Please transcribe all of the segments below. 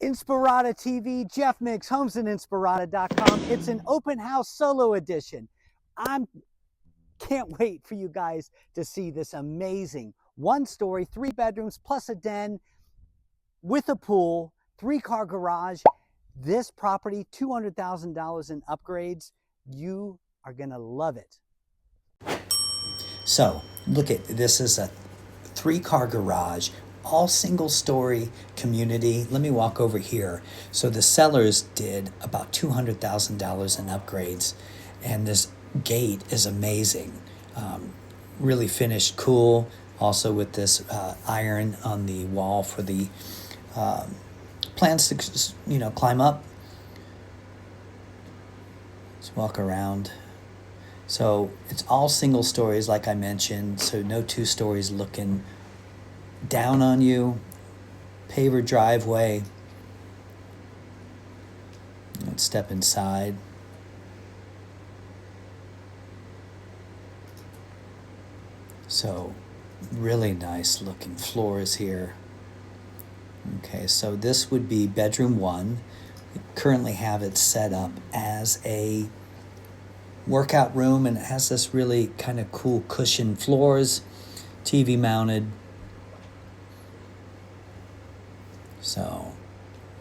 Inspirada TV, Jeff Mix, homesinspirada.com. It's an open house solo edition. Can't wait for you guys to see this amazing 1-story, 3 bedrooms plus a den with a pool, 3-car garage. This property, $200,000 in upgrades. You are gonna love it. So look at this, is a 3-car garage, all single-story community. Let me walk over here. So the sellers did about $200,000 in upgrades, and this gate is amazing. Really finished cool, also with this iron on the wall for the plants to climb up. Let's walk around. So it's all single stories, like I mentioned, so no 2 stories looking down on you. Paver driveway. Let's step inside. So really nice looking floors here. Okay, so this would be bedroom 1. We currently have it set up as a workout room, and it has this really kind of cool cushioned floors, TV mounted. So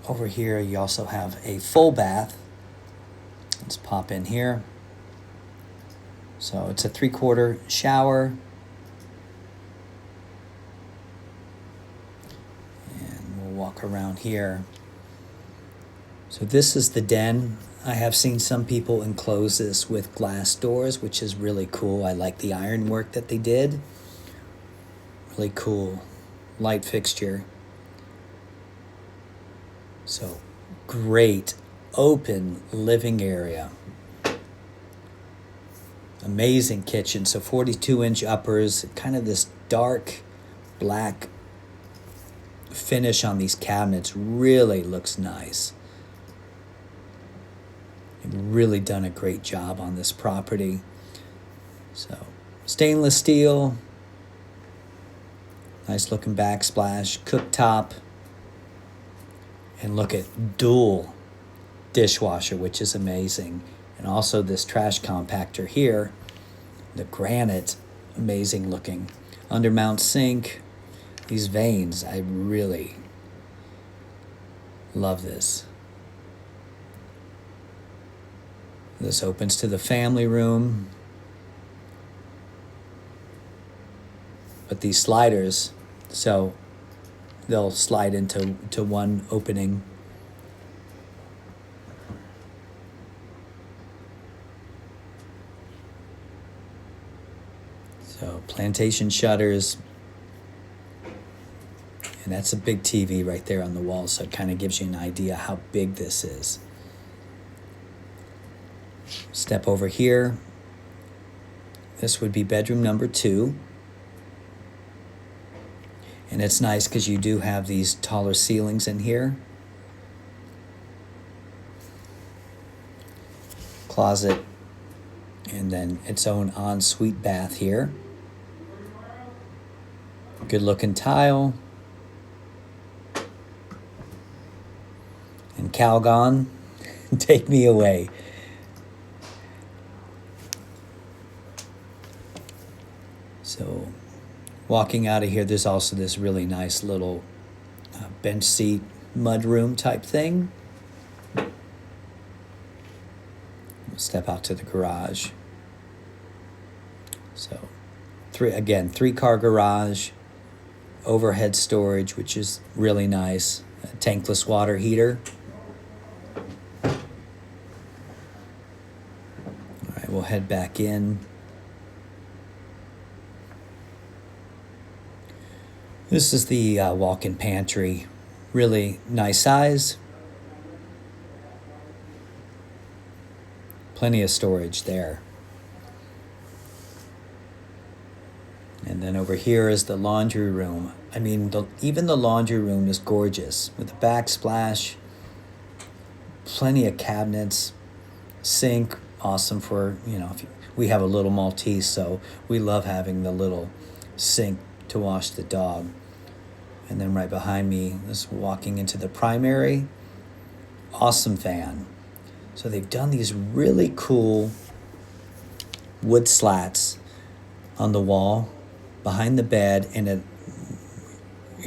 over here you also have a full bath. Let's pop in here. So it's a 3/4 shower. And we'll walk around here. So this is the den. I have seen some people enclose this with glass doors, which is really cool. I like the ironwork that they did. Really cool light fixture. So great open living area. Amazing kitchen. So 42-inch uppers, kind of this dark black finish on these cabinets. Really looks nice. Really done a great job on this property. So stainless steel, nice looking backsplash, cooktop, and look at dual dishwasher, which is amazing. And also this trash compactor here, the granite, amazing looking. Undermount sink, these vanes, I really love this. This opens to the family room. But these sliders, so they'll slide into one opening. So plantation shutters. And that's a big TV right there on the wall, so it kind of gives you an idea how big this is. Step over here. This would be bedroom number 2. And it's nice because you do have these taller ceilings in here. Closet. And then its own ensuite bath here. Good looking tile. And Calgon, take me away. So walking out of here, there's also this really nice little bench seat mudroom type thing. We'll step out to the garage. So 3-car garage, overhead storage, which is really nice, a tankless water heater. All right, we'll head back in. This is the walk-in pantry. Really nice size. Plenty of storage there. And then over here is the laundry room. I mean, even the laundry room is gorgeous with a backsplash. Plenty of cabinets. Sink, awesome for, we have a little Maltese, so we love having the little sink to wash the dog. And then right behind me is walking into the primary. Awesome fan. So they've done these really cool wood slats on the wall behind the bed, and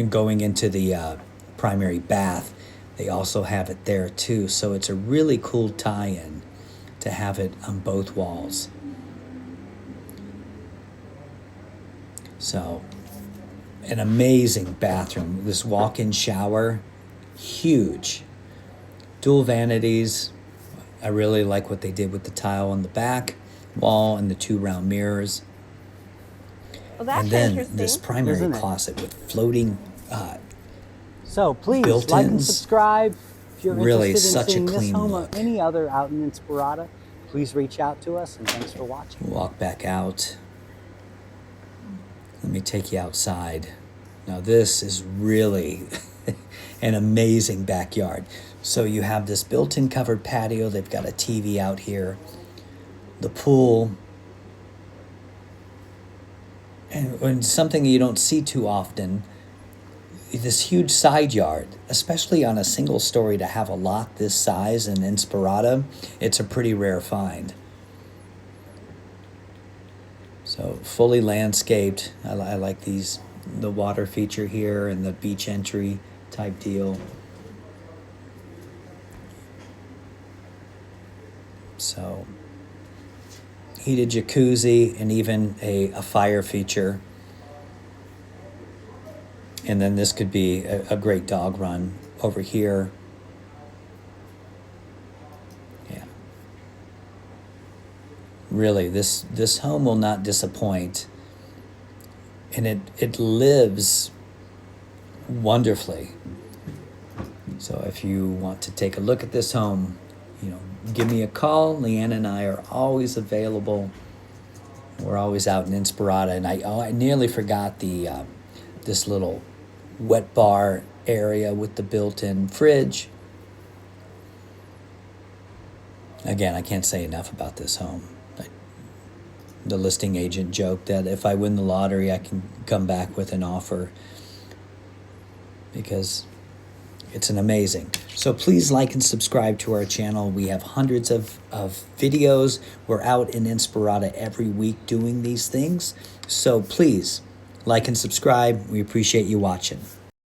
going into the primary bath. They also have it there too. So it's a really cool tie-in to have it on both walls. So an amazing bathroom. This walk-in shower, huge. Dual vanities. I really like what they did with the tile on the back wall and the 2 round mirrors. Well, that's And then interesting. this primary Isn't it? closet with floating So please built-ins. like and subscribe. If you're Really interested in such a seeing this clean home look. or any other out in Inspirada, please reach out to us, and thanks for watching. Walk back out. Let me take you outside. Now this is really an amazing backyard. So you have this built-in covered patio. They've got a TV out here. The pool. And something you don't see too often, this huge side yard, especially on a single story, to have a lot this size in Inspirada, it's a pretty rare find. So fully landscaped. I like these, the water feature here and the beach entry type deal. So heated jacuzzi and even a fire feature. And then this could be a great dog run over here. Yeah. Really, this home will not disappoint. And it lives wonderfully. So if you want to take a look at this home, give me a call. Leanne and I are always available. We're always out in Inspirada. And I nearly forgot this little wet bar area with the built-in fridge. Again, I can't say enough about this home. The listing agent joked that if I win the lottery, I can come back with an offer, because it's an amazing. So please like and subscribe to our channel. We have hundreds of videos. We're out in Inspirada every week doing these things. So please like and subscribe. We appreciate you watching.